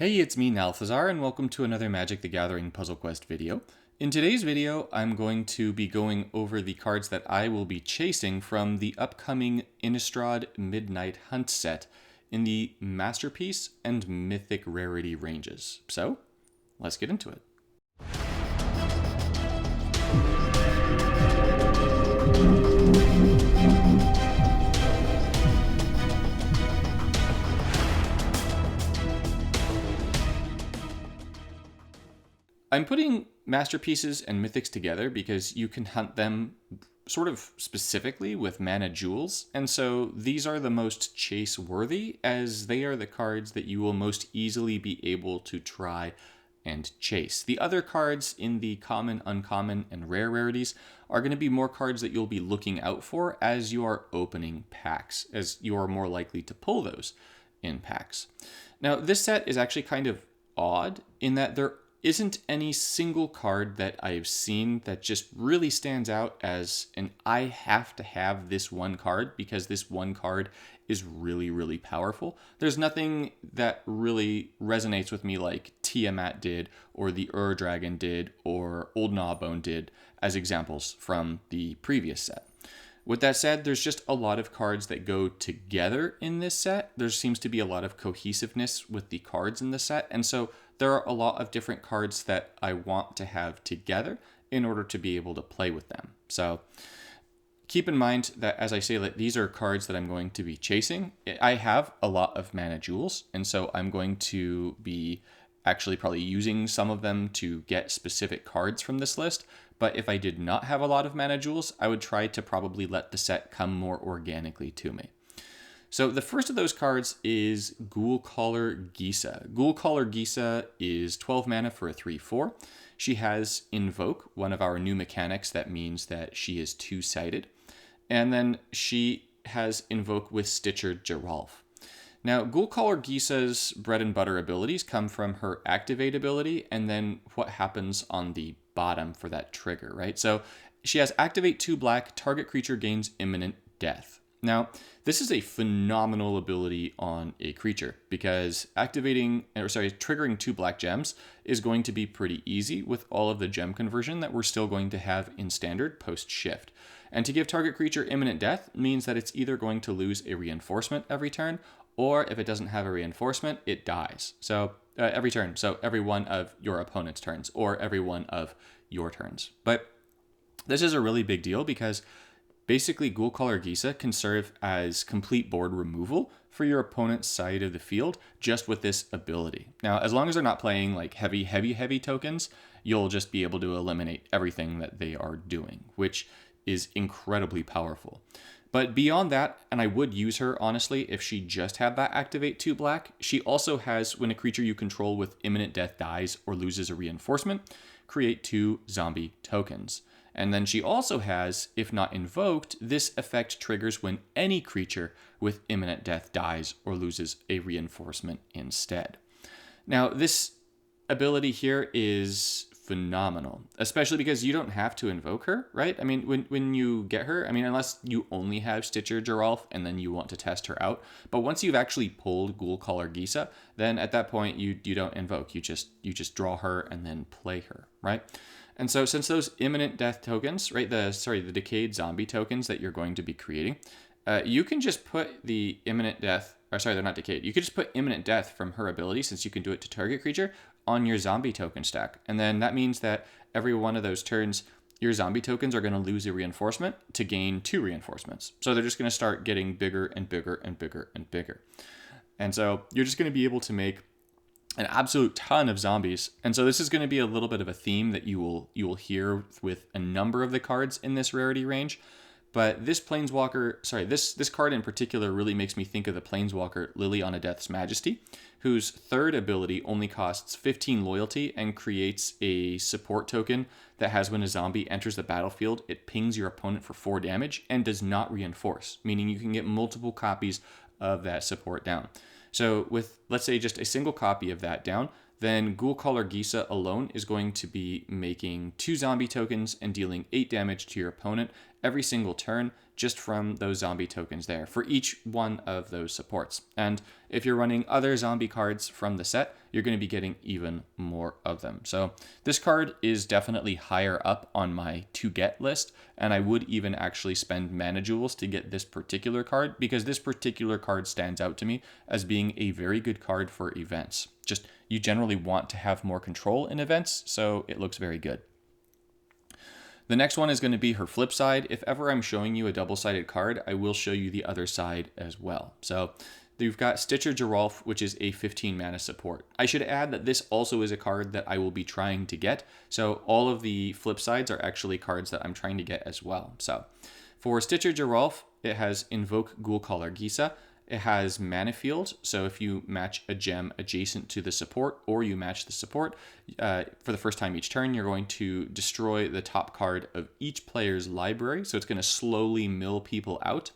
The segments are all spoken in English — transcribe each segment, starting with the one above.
Hey, it's me, Nalthazar, and welcome to another Magic the Gathering Puzzle Quest video. In today's video, I'm going to be going over the cards that I will be chasing from the upcoming Innistrad Midnight Hunt set in the Masterpiece and Mythic rarity ranges. So, let's get into it. I'm putting Masterpieces and Mythics together because you can hunt them sort of specifically with mana jewels, and so these are the most chase worthy as they are the cards that you will most easily be able to try and chase. The other cards in the common, uncommon, and rare rarities are going to be more cards that you'll be looking out for as you are opening packs, as you are more likely to pull those in packs. Now, this set is actually kind of odd in that there isn't any single card that I've seen that just really stands out as an I have to have this one card because this one card is really, really powerful. There's nothing that really resonates with me like Tiamat did, or the Dragon did, or Old Gnawbone did as examples from the previous set. With that said, there's just a lot of cards that go together in this set. There seems to be a lot of cohesiveness with the cards in the set, and so there are a lot of different cards that I want to have together in order to be able to play with them. So keep in mind that as I say that these are cards that I'm going to be chasing. I have a lot of mana jewels, and so I'm going to be actually probably using some of them to get specific cards from this list. But if I did not have a lot of mana jewels, I would try to probably let the set come more organically to me. So the first of those cards is Ghoulcaller Gisa. Ghoulcaller Gisa is 12 mana for a 3/4. She has Invoke, one of our new mechanics that means that she is two-sided. And then she has Invoke with Stitcher Geralf. Now, Ghoulcaller Gisa's bread and butter abilities come from her Activate ability and then what happens on the bottom for that trigger, right? So she has Activate 2 black, target creature gains imminent death. Now, this is a phenomenal ability on a creature because triggering 2 black gems is going to be pretty easy with all of the gem conversion that we're still going to have in standard post-shift. And to give target creature imminent death means that it's either going to lose a reinforcement every turn, or if it doesn't have a reinforcement, it dies. So every turn, so every one of your opponent's turns, or every one of your turns. But this is a really big deal because basically, Ghoulcaller Gisa can serve as complete board removal for your opponent's side of the field just with this ability. Now, as long as they're not playing like heavy tokens, you'll just be able to eliminate everything that they are doing, which is incredibly powerful. But beyond that, and I would use her, honestly, if she just had that Activate 2 black, she also has, when a creature you control with imminent death dies or loses a reinforcement, create 2 zombie tokens. And then she also has, if not invoked, this effect triggers when any creature with imminent death dies or loses a reinforcement instead. Now, this ability here is phenomenal, especially because you don't have to invoke her, right? I mean, when you get her, I mean, unless you only have Stitcher Geralf and then you want to test her out. But once you've actually pulled Ghoulcaller Gisa, then at that point you don't invoke. You just draw her and then play her, right? And so since those imminent death tokens, right, the decayed zombie tokens that you're going to be creating, you can just put the imminent death, or sorry, they're not decayed. You could just put imminent death from her ability, since you can do it to target creature, on your zombie token stack. And then that means that every one of those turns, your zombie tokens are going to lose a reinforcement to gain 2 reinforcements. So they're just going to start getting bigger and bigger and bigger and bigger. And so you're just going to be able to make an absolute ton of zombies. And so this is going to be a little bit of a theme that you will hear with a number of the cards in this rarity range. But this this card in particular really makes me think of the Planeswalker Liliana Death's Majesty, whose third ability only costs 15 loyalty and creates a support token that has when a zombie enters the battlefield, it pings your opponent for 4 damage and does not reinforce, meaning you can get multiple copies of that support down. So with, let's say, just a single copy of that down, then Ghoulcaller Gisa alone is going to be making 2 zombie tokens and dealing 8 damage to your opponent every single turn just from those zombie tokens there for each one of those supports. And if you're running other zombie cards from the set, you're going to be getting even more of them. So this card is definitely higher up on my to get list, and I would even actually spend mana jewels to get this particular card because this particular card stands out to me as being a very good card for events. Just you generally want to have more control in events, so it looks very good. The next one is going to be her flip side. If ever I'm showing you a double-sided card, I will show you the other side as well. So you've got Stitcher Geralf, which is a 15 mana support. I should add that this also is a card that I will be trying to get. So all of the flip sides are actually cards that I'm trying to get as well. So for Stitcher Geralf, it has Invoke Ghoulcaller Gisa. It has Mana Field, so if you match a gem adjacent to the support, or you match the support, for the first time each turn, you're going to destroy the top card of each player's library, so it's going to slowly mill people out.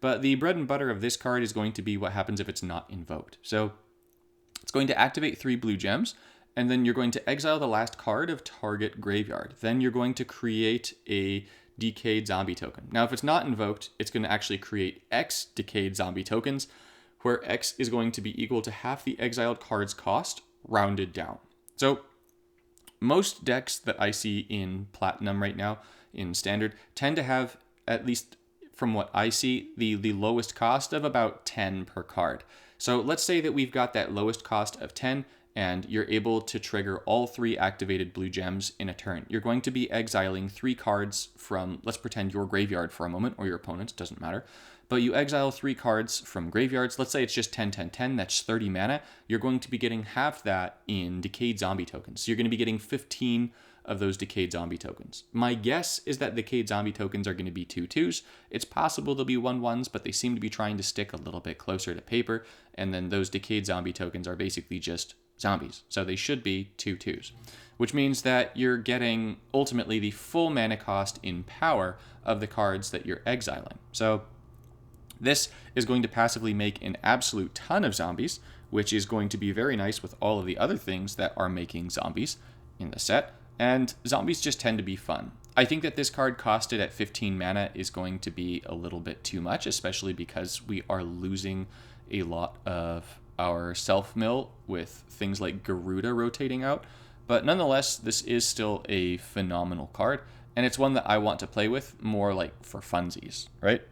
But the bread and butter of this card is going to be what happens if it's not invoked. So it's going to activate 3 blue gems, and then you're going to exile the last card of target graveyard. Then you're going to create a decayed zombie token. Now, if it's not invoked, it's going to actually create X decayed zombie tokens, where X is going to be equal to half the exiled card's cost, rounded down. So most decks that I see in Platinum right now, in Standard, tend to have, at least from what I see, the lowest cost of about 10 per card. So let's say that we've got that lowest cost of 10, and you're able to trigger all 3 activated blue gems in a turn. You're going to be exiling 3 cards from, let's pretend your graveyard for a moment, or your opponent's, doesn't matter. But you exile 3 cards from graveyards. Let's say it's just 10, 10, 10, that's 30 mana. You're going to be getting half that in decayed zombie tokens. So you're going to be getting 15 of those decayed zombie tokens. My guess is that decayed zombie tokens are going to be 2/2s. It's possible they'll be 1/1s, but they seem to be trying to stick a little bit closer to paper. And then those decayed zombie tokens are basically just zombies. So they should be 2/2s, which means that you're getting ultimately the full mana cost in power of the cards that you're exiling. So this is going to passively make an absolute ton of zombies, which is going to be very nice with all of the other things that are making zombies in the set. And zombies just tend to be fun. I think that this card costed at 15 mana is going to be a little bit too much, especially because we are losing a lot of our self-mill with things like Garuda rotating out. But nonetheless, this is still a phenomenal card, and it's one that I want to play with more like for funsies, right?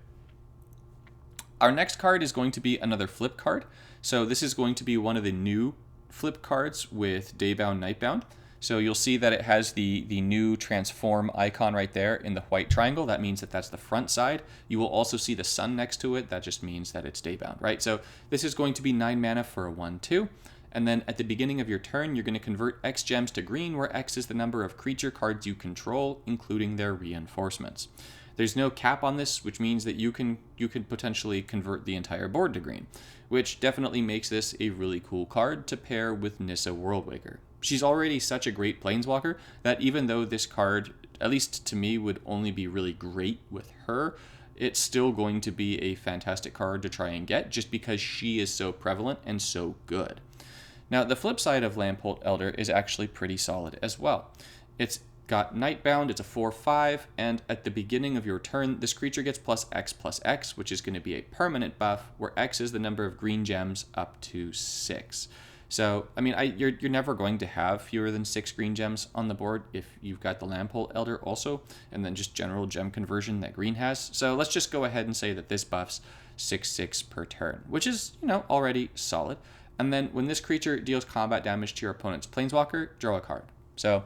Our next card is going to be another flip card. So this is going to be one of the new flip cards with Daybound, Nightbound. So you'll see that it has the new transform icon right there in the white triangle. That means that that's the front side. You will also see the sun next to it. That just means that it's Daybound, right? So this is going to be 9 mana for a 1/2. And then at the beginning of your turn, you're going to convert X gems to green, where X is the number of creature cards you control, including their reinforcements. There's no cap on this, which means that you can potentially convert the entire board to green, which definitely makes this a really cool card to pair with Nissa Worldwaker. She's already such a great planeswalker that even though this card, at least to me, would only be really great with her, it's still going to be a fantastic card to try and get just because she is so prevalent and so good. Now, the flip side of Lambholt Elder is actually pretty solid as well. It's got Nightbound, it's a 4/5, and at the beginning of your turn, this creature gets +X/+X, which is going to be a permanent buff, where X is the number of green gems up to 6. So, I mean, you're never going to have fewer than 6 green gems on the board if you've got the Lambholt Elder also, and then just general gem conversion that green has. So let's just go ahead and say that this buffs 6/6 per turn, which is, already solid. And then when this creature deals combat damage to your opponent's planeswalker, draw a card. So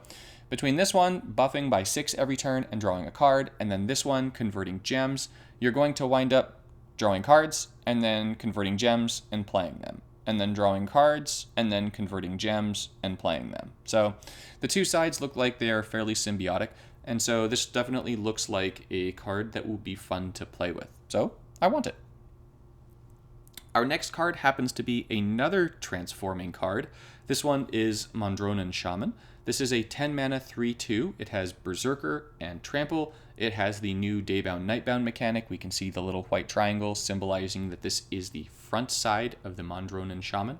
between this one buffing by 6 every turn and drawing a card, and then this one converting gems, you're going to wind up drawing cards and then converting gems and playing them, and then drawing cards and then converting gems and playing them. So the two sides look like they are fairly symbiotic, and so this definitely looks like a card that will be fun to play with. So I want it. Our next card happens to be another transforming card. This one is Mondronen Shaman. This is a 10 mana 3/2. It has Berserker and Trample. It has the new Daybound Nightbound mechanic. We can see the little white triangle symbolizing that this is the front side of the Mondronen Shaman.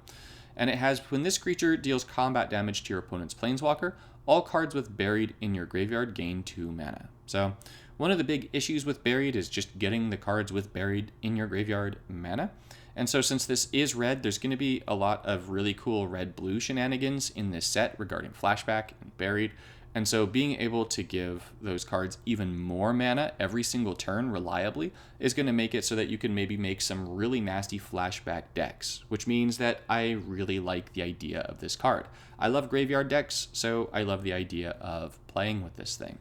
And it has, when this creature deals combat damage to your opponent's planeswalker, all cards with Buried in your graveyard gain 2 mana. So one of the big issues with Buried is just getting the cards with Buried in your graveyard mana. And so since this is red, there's going to be a lot of really cool red-blue shenanigans in this set regarding Flashback and Buried. And so being able to give those cards even more mana every single turn reliably is going to make it so that you can maybe make some really nasty Flashback decks, which means that I really like the idea of this card. I love graveyard decks, so I love the idea of playing with this thing.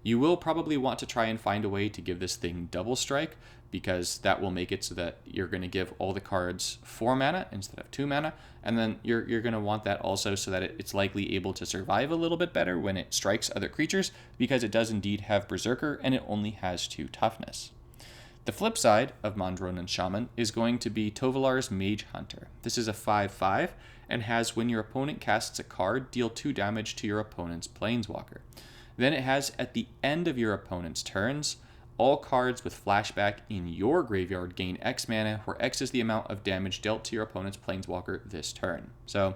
You will probably want to try and find a way to give this thing double strike, because that will make it so that you're going to give all the cards 4 mana instead of 2 mana, and then you're going to want that also so that it's likely able to survive a little bit better when it strikes other creatures, because it does indeed have Berserker and it only has 2 toughness. The flip side of Mondronen Shaman is going to be Tovolar's Magehunter. This is a 5/5 and has, when your opponent casts a card, deal 2 damage to your opponent's planeswalker. Then it has, at the end of your opponent's turns, all cards with Flashback in your graveyard gain X mana, where X is the amount of damage dealt to your opponent's planeswalker this turn. So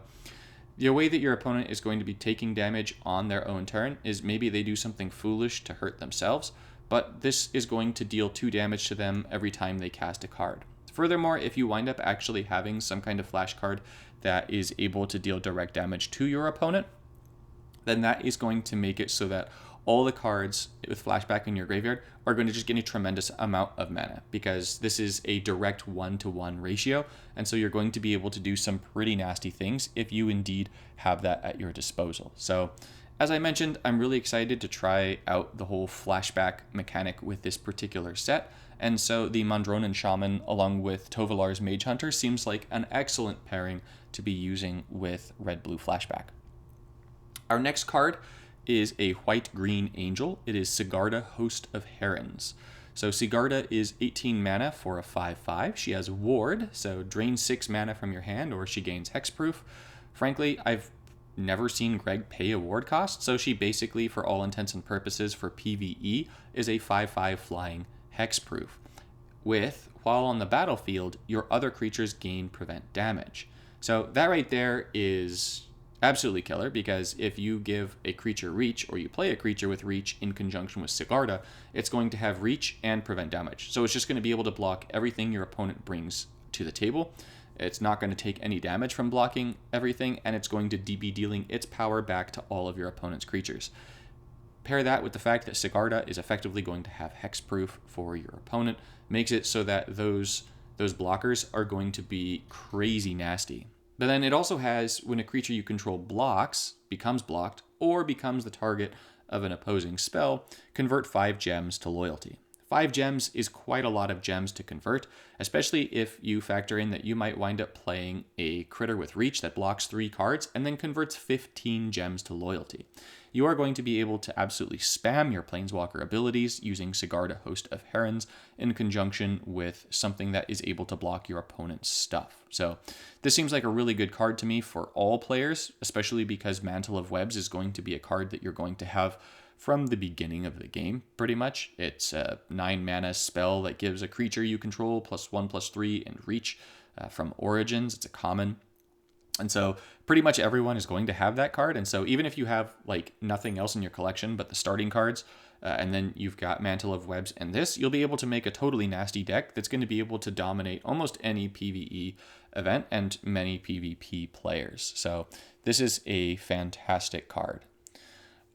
the way that your opponent is going to be taking damage on their own turn is maybe they do something foolish to hurt themselves, but this is going to deal 2 damage to them every time they cast a card. Furthermore, if you wind up actually having some kind of flash card that is able to deal direct damage to your opponent, then that is going to make it so that all the cards with Flashback in your graveyard are going to just get a tremendous amount of mana, because this is a direct 1-to-1 ratio, and so you're going to be able to do some pretty nasty things if you indeed have that at your disposal. So, as I mentioned, I'm really excited to try out the whole Flashback mechanic with this particular set, and so the Mondronen Shaman along with Tovolar's Magehunter seems like an excellent pairing to be using with red-blue Flashback. Our next card is a white-green angel. It is Sigarda, Host of Herons. So Sigarda is 18 mana for a 5/5. She has Ward, so drain 6 mana from your hand or she gains Hexproof. Frankly, I've never seen Greg pay a ward cost, so she basically, for all intents and purposes for PvE, is a 5/5 flying Hexproof. With, while on the battlefield, your other creatures gain prevent damage. So that right there is absolutely killer, because if you give a creature reach, or you play a creature with reach in conjunction with Sigarda, it's going to have reach and prevent damage. So it's just going to be able to block everything your opponent brings to the table. It's not going to take any damage from blocking everything, and it's going to be dealing its power back to all of your opponent's creatures. Pair that with the fact that Sigarda is effectively going to have hexproof for your opponent, makes it so that those blockers are going to be crazy nasty. But then it also has, when a creature you control blocks, becomes blocked, or becomes the target of an opposing spell, convert 5 gems to loyalty. 5 gems is quite a lot of gems to convert, especially if you factor in that you might wind up playing a critter with reach that blocks 3 cards and then converts 15 gems to loyalty. You are going to be able to absolutely spam your Planeswalker abilities using Sigarda, Host of Herons, in conjunction with something that is able to block your opponent's stuff. So this seems like a really good card to me for all players, especially because Mantle of Webs is going to be a card that you're going to have from the beginning of the game, pretty much. It's a 9 mana spell that gives a creature you control +1/+3 and reach from Origins. It's a common. And so pretty much everyone is going to have that card. And so even if you have like nothing else in your collection but the starting cards, and then you've got Mantle of Webs and this, you'll be able to make a totally nasty deck that's going to be able to dominate almost any PvE event and many PvP players. So this is a fantastic card.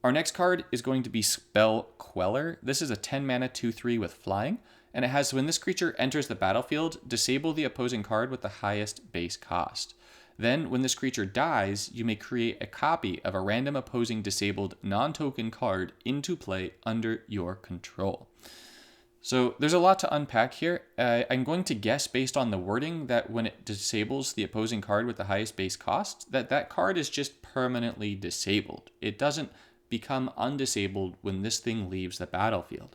Our next card is going to be Spell Queller. This is a 10 mana 2/3 with flying, and it has, when this creature enters the battlefield, disable the opposing card with the highest base cost. Then, when this creature dies, you may create a copy of a random opposing disabled non-token card into play under your control. So there's a lot to unpack here. I'm going to guess, based on the wording, that when it disables the opposing card with the highest base cost, that card is just permanently disabled. It doesn't become undisabled when this thing leaves the battlefield.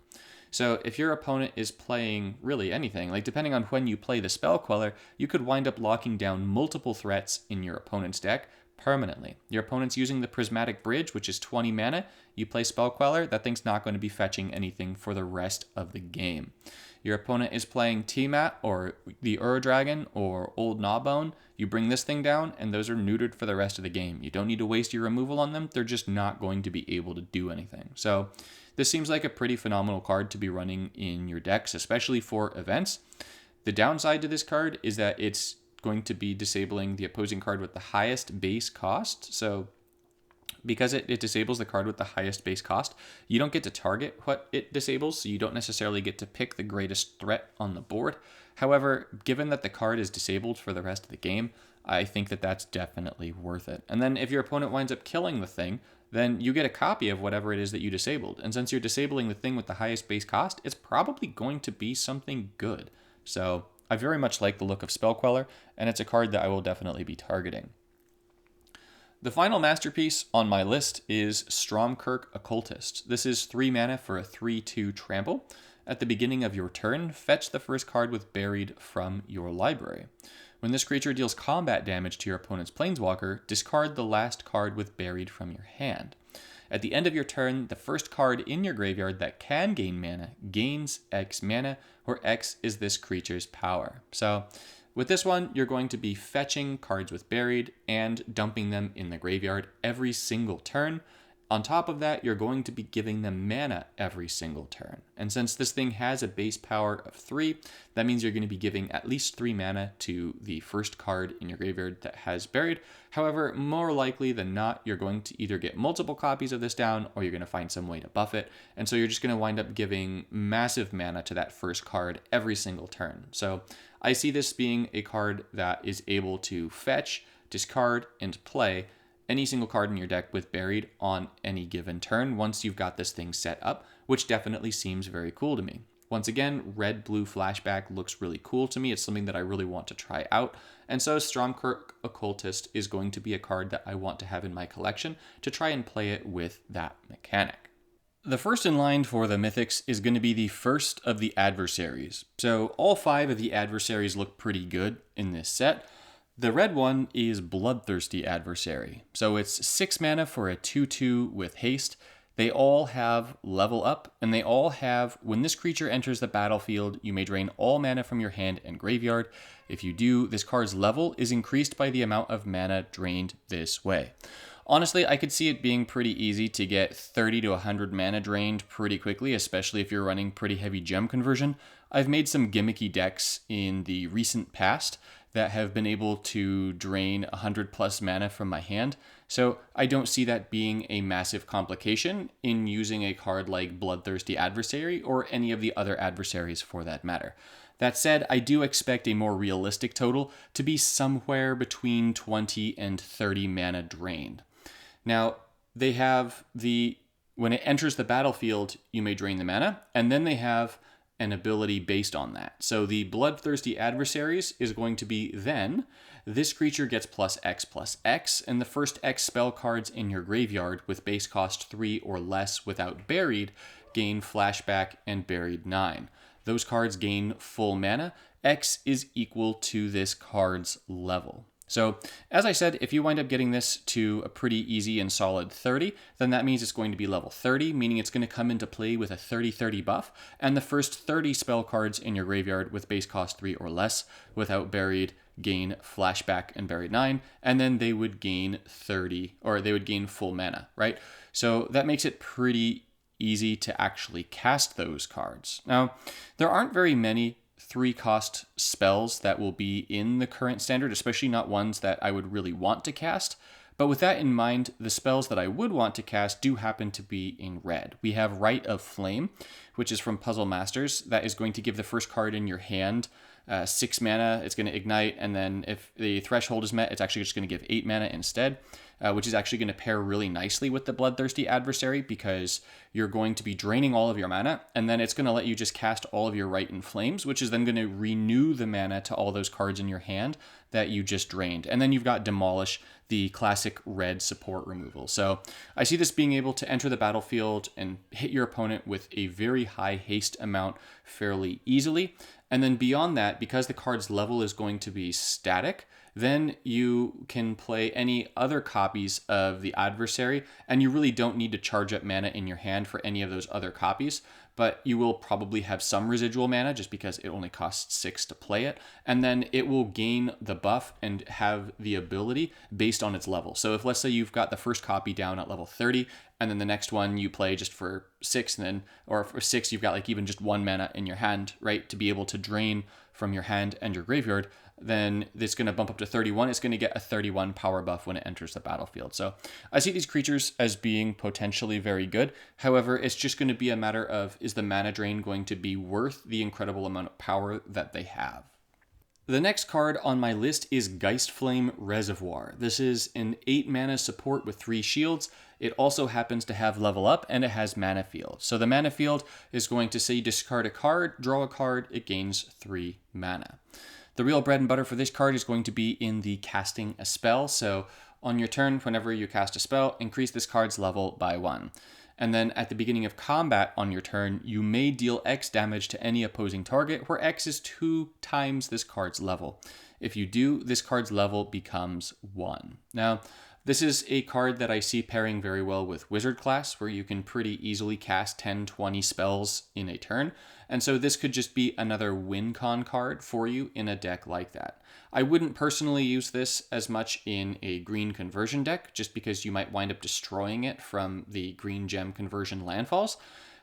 So if your opponent is playing really anything, like depending on when you play the Spell Queller, you could wind up locking down multiple threats in your opponent's deck, permanently. Your opponent's using the Prismatic Bridge, which is 20 mana. You play Spell Queller, that thing's not going to be fetching anything for the rest of the game. Your opponent is playing Tiamat or the Ur-Dragon or Old Gnawbone. You bring this thing down, and those are neutered for the rest of the game. You don't need to waste your removal on them. They're just not going to be able to do anything. So this seems like a pretty phenomenal card to be running in your decks, especially for events. The downside to this card is that it's going to be disabling the opposing card with the highest base cost. So because it disables the card with the highest base cost, you don't get to target what it disables, so you don't necessarily get to pick the greatest threat on the board. However, given that the card is disabled for the rest of the game, I think that that's definitely worth it. And then if your opponent winds up killing the thing, then you get a copy of whatever it is that you disabled. And since you're disabling the thing with the highest base cost, it's probably going to be something good. So I very much like the look of Spell Queller, and it's a card that I will definitely be targeting. The final masterpiece on my list is Stromkirk Occultist. This is 3 mana for a 3/2 trample. At the beginning of your turn, fetch the first card with Buried from your library. When this creature deals combat damage to your opponent's planeswalker, discard the last card with Buried from your hand. At the end of your turn, the first card in your graveyard that can gain mana gains X mana, where X is this creature's power. So with this one, you're going to be fetching cards with Buried and dumping them in the graveyard every single turn. On top of that, you're going to be giving them mana every single turn. And since this thing has a base power of 3, that means you're going to be giving at least 3 mana to the first card in your graveyard that has Buried. However, more likely than not, you're going to either get multiple copies of this down or you're going to find some way to buff it. And so you're just going to wind up giving massive mana to that first card every single turn. So I see this being a card that is able to fetch, discard, and play any single card in your deck with Buried on any given turn once you've got this thing set up, which definitely seems very cool to me. Once again, red-blue flashback looks really cool to me. It's something that I really want to try out. And so Stromkirk Occultist is going to be a card that I want to have in my collection to try and play it with that mechanic. The first in line for the Mythics is going to be the first of the adversaries. So all 5 of the adversaries look pretty good in this set. The red one is Bloodthirsty Adversary. So it's 6 mana for a 2/2 with haste. They all have level up, and they all have, when this creature enters the battlefield, you may drain all mana from your hand and graveyard. If you do, this card's level is increased by the amount of mana drained this way. Honestly, I could see it being pretty easy to get 30 to 100 mana drained pretty quickly, especially if you're running pretty heavy gem conversion. I've made some gimmicky decks in the recent past that have been able to drain 100 plus mana from my hand. So I don't see that being a massive complication in using a card like Bloodthirsty Adversary or any of the other adversaries for that matter. That said, I do expect a more realistic total to be somewhere between 20 and 30 mana drained. Now, they have when it enters the battlefield, you may drain the mana, and then they have an ability based on that. So the Bloodthirsty Adversaries is going to be then, this creature gets +X/+X, and the first X spell cards in your graveyard with base cost 3 or less without Buried gain Flashback and Buried 9. Those cards gain full mana. X is equal to this card's level. So, as I said, if you wind up getting this to a pretty easy and solid 30, then that means it's going to be level 30, meaning it's going to come into play with a 30/30 buff, and the first 30 spell cards in your graveyard with base cost 3 or less without Buried gain Flashback and Buried 9, and then they would gain 30, or they would gain full mana, right? So that makes it pretty easy to actually cast those cards. Now, there aren't very many 3-cost spells that will be in the current standard, especially not ones that I would really want to cast. But with that in mind, the spells that I would want to cast do happen to be in red. We have Rite of Flame, which is from Puzzle Masters. That is going to give the first card in your hand 6 mana. It's going to ignite, and then if the threshold is met, it's actually just going to give 8 mana instead, which is actually going to pair really nicely with the Bloodthirsty Adversary because you're going to be draining all of your mana, and then it's going to let you just cast all of your Rite in Flames, which is then going to renew the mana to all those cards in your hand that you just drained. And then you've got Demolish, the classic red support removal. So I see this being able to enter the battlefield and hit your opponent with a very high haste amount fairly easily. And then beyond that, because the card's level is going to be static, then you can play any other copies of the adversary, and you really don't need to charge up mana in your hand for any of those other copies, but you will probably have some residual mana just because it only costs 6 to play it, and then it will gain the buff and have the ability based on its level. So if, let's say, you've got the first copy down at level 30, and then the next one you play just for 6, and then, or for 6 you've got like even just 1 mana in your hand, right, to be able to drain from your hand and your graveyard, then it's going to bump up to 31. It's going to get a 31 power buff when it enters the battlefield. So I see these creatures as being potentially very good. However, it's just going to be a matter of, is the mana drain going to be worth the incredible amount of power that they have? The next card on my list is Geistflame Reservoir. This is an 8 mana support with 3 shields. It also happens to have level up, and it has mana field. So the mana field is going to say discard a card, draw a card, it gains 3 mana. The real bread and butter for this card is going to be in the casting a spell. So on your turn, whenever you cast a spell, increase this card's level by 1. And then at the beginning of combat on your turn, you may deal X damage to any opposing target, where X is 2 times this card's level. If you do, this card's level becomes 1. Now, this is a card that I see pairing very well with Wizard class, where you can pretty easily cast 10, 20 spells in a turn. And so this could just be another win con card for you in a deck like that. I wouldn't personally use this as much in a green conversion deck, just because you might wind up destroying it from the green gem conversion landfalls.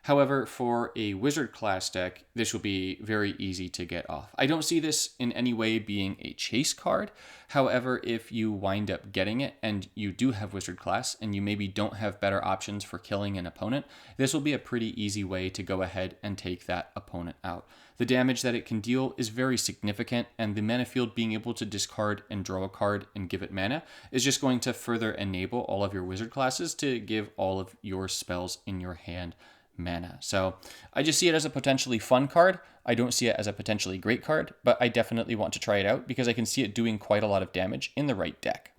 However, for a Wizard class deck, this will be very easy to get off. I don't see this in any way being a chase card. However, if you wind up getting it and you do have Wizard class and you maybe don't have better options for killing an opponent, this will be a pretty easy way to go ahead and take that opponent out. The damage that it can deal is very significant, and the mana field being able to discard and draw a card and give it mana is just going to further enable all of your Wizard classes to give all of your spells in your hand mana. So I just see it as a potentially fun card. I don't see it as a potentially great card, but I definitely want to try it out because I can see it doing quite a lot of damage in the right deck.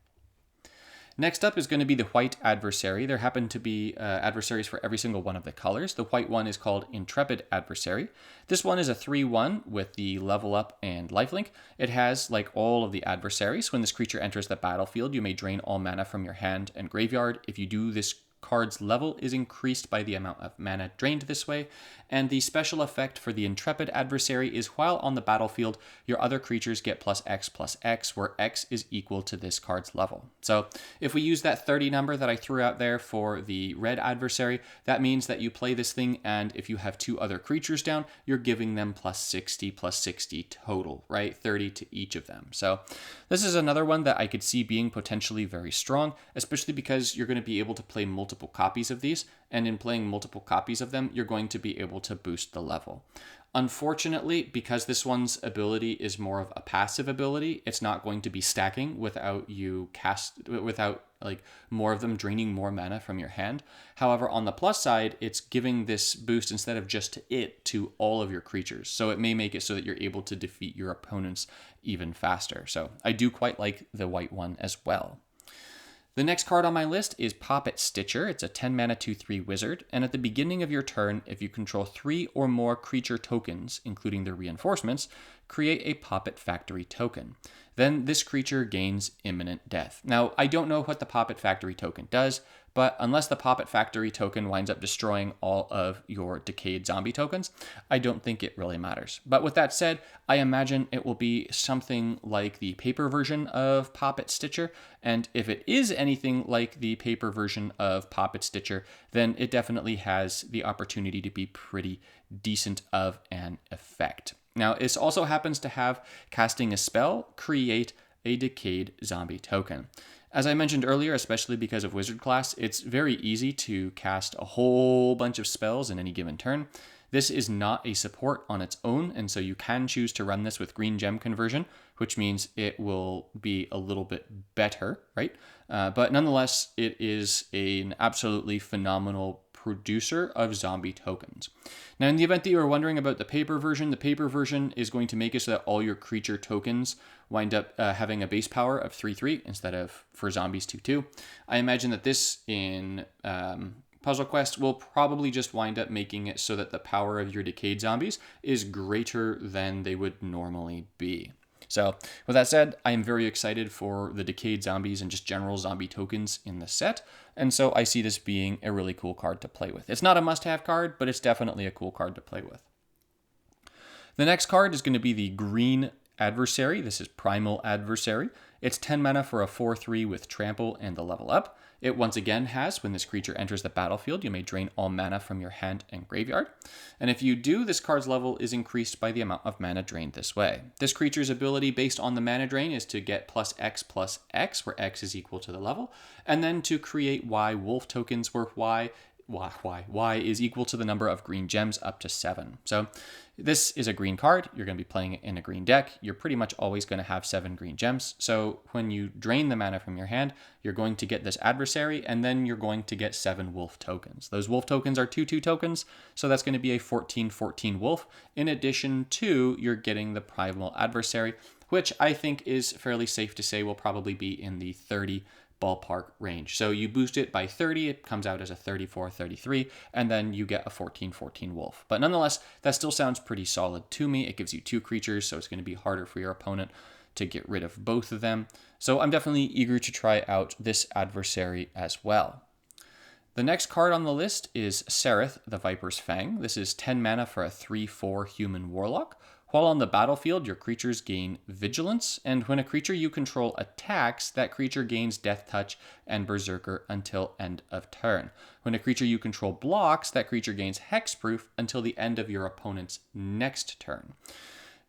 Next up is going to be the white adversary. There happen to be adversaries for every single one of the colors. The white one is called Intrepid Adversary. This one is a 3/1 with the level up and lifelink. It has, like all of the adversaries, when this creature enters the battlefield, you may drain all mana from your hand and graveyard. If you do, this card's level is increased by the amount of mana drained this way, and the special effect for the Intrepid Adversary is while on the battlefield, your other creatures get +X/+X, where X is equal to this card's level. So if we use that 30 number that I threw out there for the red adversary, that means that you play this thing, and if you have 2 other creatures down, you're giving them +60/+60 total, right? 30 to each of them. So this is another one that I could see being potentially very strong, especially because you're going to be able to play multiple copies of these, and in playing multiple copies of them, you're going to be able to boost the level. Unfortunately, because this one's ability is more of a passive ability, it's not going to be stacking without like more of them draining more mana from your hand. However, on the plus side, it's giving this boost instead of just to it to all of your creatures. So it may make it so that you're able to defeat your opponents even faster. So I do quite like the white one as well. The next card on my list is Poppet Stitcher. It's a 10 mana 2/3 wizard, and at the beginning of your turn, if you control 3 or more creature tokens, including their reinforcements, create a Poppet Factory token. Then this creature gains imminent death. Now, I don't know what the Poppet Factory token does, but unless the Poppet Factory token winds up destroying all of your decayed zombie tokens, I don't think it really matters. But with that said, I imagine it will be something like the paper version of Poppet Stitcher, and if it is anything like the paper version of Poppet Stitcher, then it definitely has the opportunity to be pretty decent of an effect. Now, this also happens to have casting a spell, create a decayed zombie token. As I mentioned earlier, especially because of Wizard class, it's very easy to cast a whole bunch of spells in any given turn. This is not a support on its own, and so you can choose to run this with green gem conversion, which means it will be a little bit better, right? But nonetheless, it is an absolutely phenomenal producer of zombie tokens. Now, in the event that you are wondering about the paper version is going to make it so that all your creature tokens wind up having a base power of 3/3 instead of, for zombies, 2/2. I imagine that this in Puzzle Quest will probably just wind up making it so that the power of your decayed zombies is greater than they would normally be. So with that said, I am very excited for the Decayed Zombies and just general zombie tokens in the set. And so I see this being a really cool card to play with. It's not a must-have card, but it's definitely a cool card to play with. The next card is going to be the Green Adversary. This is Primal Adversary. It's 10 mana for a 4/3 with Trample and the level up. It once again has, when this creature enters the battlefield, you may drain all mana from your hand and graveyard. And if you do, this card's level is increased by the amount of mana drained this way. This creature's ability based on the mana drain is to get +X, where X is equal to the level, and then to create Y wolf tokens where Y is equal to the number of green gems up to 7. So this is a green card. You're going to be playing it in a green deck. You're pretty much always going to have 7 green gems. So when you drain the mana from your hand, you're going to get this adversary, and then you're going to get 7 wolf tokens. Those wolf tokens are 2/2 tokens, so that's going to be a 14/14 wolf. In addition to, you're getting the primal adversary, which I think is fairly safe to say will probably be in the 30 ballpark range. So you boost it by 30, it comes out as a 34/33, and then you get a 14/14 wolf. But nonetheless, that still sounds pretty solid to me. It gives you 2 creatures, so it's going to be harder for your opponent to get rid of both of them. So I'm definitely eager to try out this adversary as well. The next card on the list is Sereth, the Viper's Fang. This is 10 mana for a 3/4 human warlock. While on the battlefield, your creatures gain Vigilance, and when a creature you control attacks, that creature gains Death Touch and Berserker until end of turn. When a creature you control blocks, that creature gains Hexproof until the end of your opponent's next turn.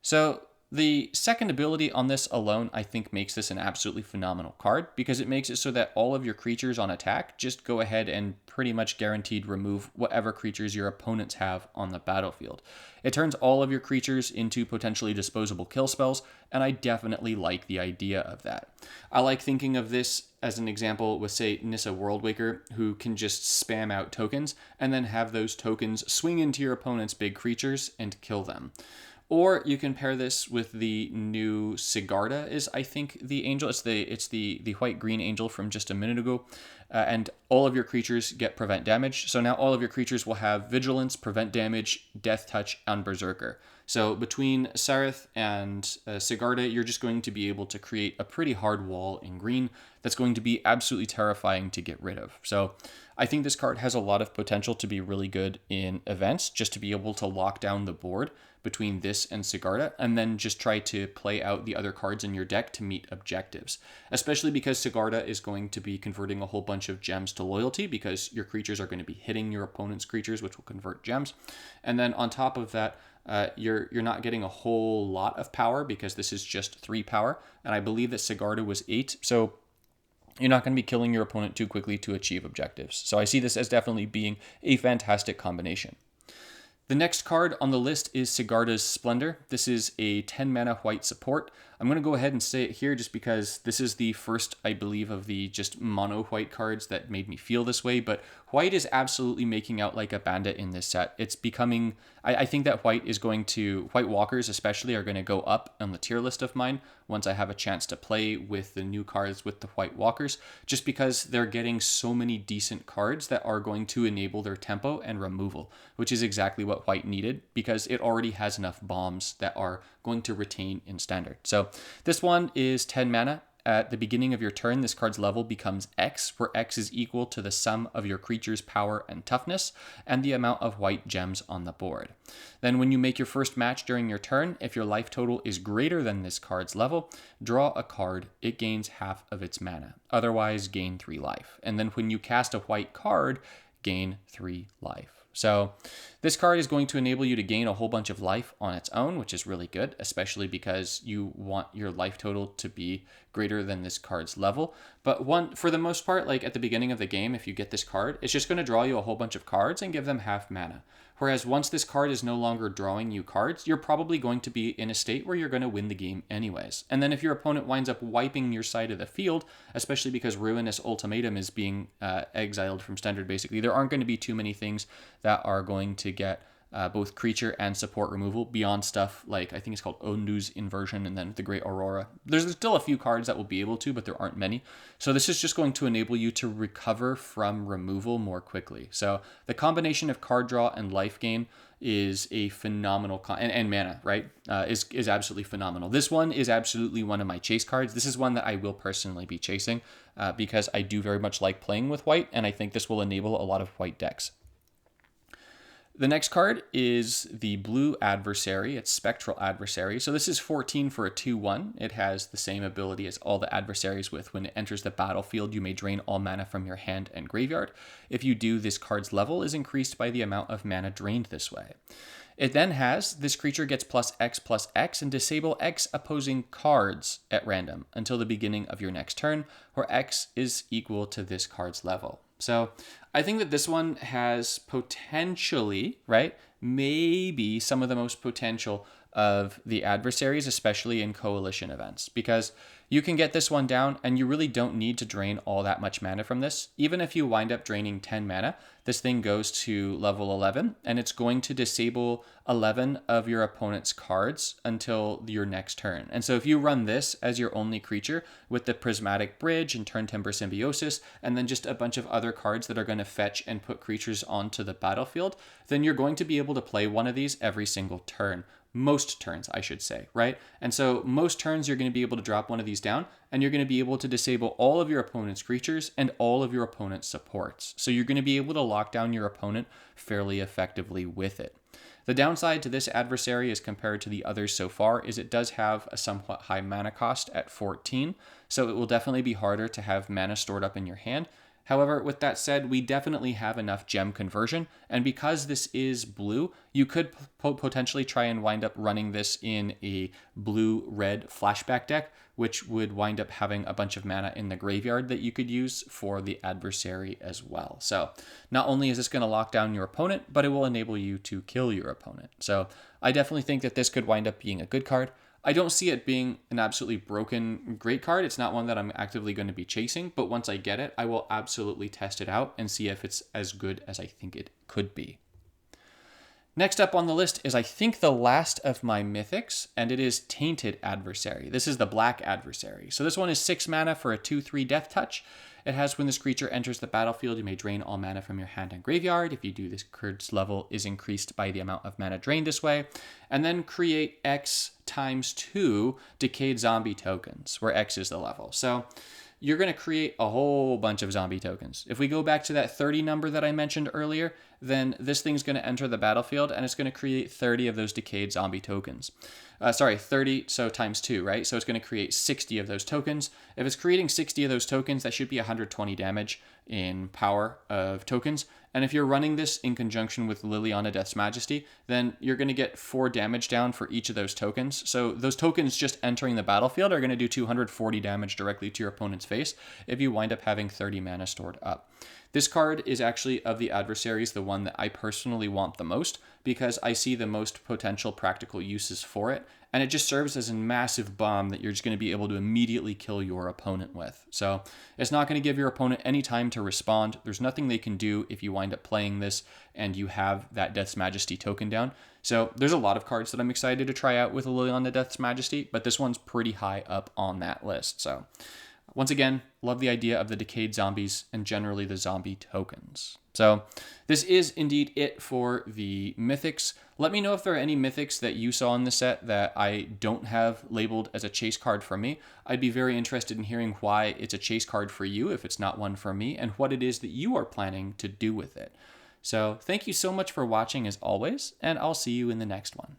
So the second ability on this alone, I think, makes this an absolutely phenomenal card because it makes it so that all of your creatures on attack just go ahead and pretty much guaranteed remove whatever creatures your opponents have on the battlefield. It turns all of your creatures into potentially disposable kill spells, and I definitely like the idea of that. I like thinking of this as an example with, say, Nissa Worldwaker, who can just spam out tokens and then have those tokens swing into your opponent's big creatures and kill them. Or you can pair this with the new Sigarda, is I think the angel. It's the white-green angel from just a minute ago. And all of your creatures get prevent damage. So now all of your creatures will have Vigilance, prevent damage, Death Touch, and Berserker. So between Sereth and Sigarda, you're just going to be able to create a pretty hard wall in green that's going to be absolutely terrifying to get rid of. So I think this card has a lot of potential to be really good in events, just to be able to lock down the board between this and Sigarda, and then just try to play out the other cards in your deck to meet objectives. Especially because Sigarda is going to be converting a whole bunch of gems to loyalty, because your creatures are going to be hitting your opponent's creatures, which will convert gems. And then on top of that, you're not getting a whole lot of power because this is just 3 power, and I believe that Sigarda was 8, so you're not going to be killing your opponent too quickly to achieve objectives. So I see this as definitely being a fantastic combination. The next card on the list is Sigarda's Splendor. This is a 10 mana white support. I'm going to go ahead and say it here just because this is the first, I believe, of the just mono white cards that made me feel this way, but white is absolutely making out like a bandit in this set. It's becoming, I think that white walkers especially are going to go up on the tier list of mine once I have a chance to play with the new cards with the white walkers, just because they're getting so many decent cards that are going to enable their tempo and removal, which is exactly what white needed because it already has enough bombs that are going to retain in standard. So this one is 10 mana. At the beginning of your turn, this card's level becomes X, where X is equal to the sum of your creature's power and toughness and the amount of white gems on the board. Then when you make your first match during your turn, if your life total is greater than this card's level, draw a card. It gains half of its mana. Otherwise, gain 3 life. And then when you cast a white card, gain 3 life. So this card is going to enable you to gain a whole bunch of life on its own, which is really good, especially because you want your life total to be greater than this card's level. But for the most part, like at the beginning of the game, if you get this card, it's just going to draw you a whole bunch of cards and give them half mana. Whereas once this card is no longer drawing you cards, you're probably going to be in a state where you're going to win the game anyways. And then if your opponent winds up wiping your side of the field, especially because Ruinous Ultimatum is being exiled from standard basically, there aren't going to be too many things that are going to get both creature and support removal beyond stuff like, I think it's called Ondu's Inversion and then the Great Aurora. There's still a few cards that will be able to, but there aren't many. So this is just going to enable you to recover from removal more quickly. So the combination of card draw and life gain is a phenomenal and mana, right? Is absolutely phenomenal. This one is absolutely one of my chase cards. This is one that I will personally be chasing because I do very much like playing with white, and I think this will enable a lot of white decks. The next card is the Blue Adversary. It's Spectral Adversary. So this is 14 for a 2/1. It has the same ability as all the adversaries with. When it enters the battlefield, you may drain all mana from your hand and graveyard. If you do, this card's level is increased by the amount of mana drained this way. It then has, this creature gets +X and disable X opposing cards at random until the beginning of your next turn, where X is equal to this card's level. So I think that this one has potentially, right, maybe some of the most potential of the adversaries, especially in coalition events, because you can get this one down and you really don't need to drain all that much mana from this. Even if you wind up draining 10 mana, this thing goes to level 11 and it's going to disable 11 of your opponent's cards until your next turn. And so if you run this as your only creature with the Prismatic Bridge and Turn Timber Symbiosis, and then just a bunch of other cards that are going to fetch and put creatures onto the battlefield, then you're going to be able to play one of these every single turn. Most turns, I should say, right? And so most turns you're going to be able to drop one of these down and you're going to be able to disable all of your opponent's creatures and all of your opponent's supports. So you're going to be able to lock down your opponent fairly effectively with it. The downside to this adversary as compared to the others so far is it does have a somewhat high mana cost at 14, so it will definitely be harder to have mana stored up in your hand. However, with that said, we definitely have enough gem conversion, and because this is blue, you could potentially try and wind up running this in a blue-red flashback deck, which would wind up having a bunch of mana in the graveyard that you could use for the adversary as well. So not only is this going to lock down your opponent, but it will enable you to kill your opponent. So I definitely think that this could wind up being a good card. I don't see it being an absolutely broken great card. It's not one that I'm actively going to be chasing, but once I get it, I will absolutely test it out and see if it's as good as I think it could be. Next up on the list is, I think, the last of my mythics, and it is Tainted Adversary. This is the Black Adversary. So this one is 6 mana for a 2/3 Death Touch. It has, when this creature enters the battlefield, you may drain all mana from your hand and graveyard. If you do, this card's level is increased by the amount of mana drained this way. And then create X times 2 Decayed Zombie tokens, where X is the level. So you're going to create a whole bunch of zombie tokens. If we go back to that 30 number that I mentioned earlier, then this thing's going to enter the battlefield and it's going to create 30 of those decayed zombie tokens. 30, so times 2, right? So it's going to create 60 of those tokens. If it's creating 60 of those tokens, that should be 120 damage in power of tokens. And if you're running this in conjunction with Liliana Death's Majesty, then you're going to get 4 damage down for each of those tokens. So those tokens just entering the battlefield are going to do 240 damage directly to your opponent's face if you wind up having 30 mana stored up. This card is actually, of the adversaries, the one that I personally want the most because I see the most potential practical uses for it, and it just serves as a massive bomb that you're just going to be able to immediately kill your opponent with. So it's not going to give your opponent any time to respond. There's nothing they can do if you wind up playing this and you have that Death's Majesty token down. So there's a lot of cards that I'm excited to try out with Liliana Death's Majesty, but this one's pretty high up on that list. So once again, love the idea of the decayed zombies and generally the zombie tokens. So this is indeed it for the mythics. Let me know if there are any mythics that you saw in the set that I don't have labeled as a chase card for me. I'd be very interested in hearing why it's a chase card for you if it's not one for me, and what it is that you are planning to do with it. So thank you so much for watching as always, and I'll see you in the next one.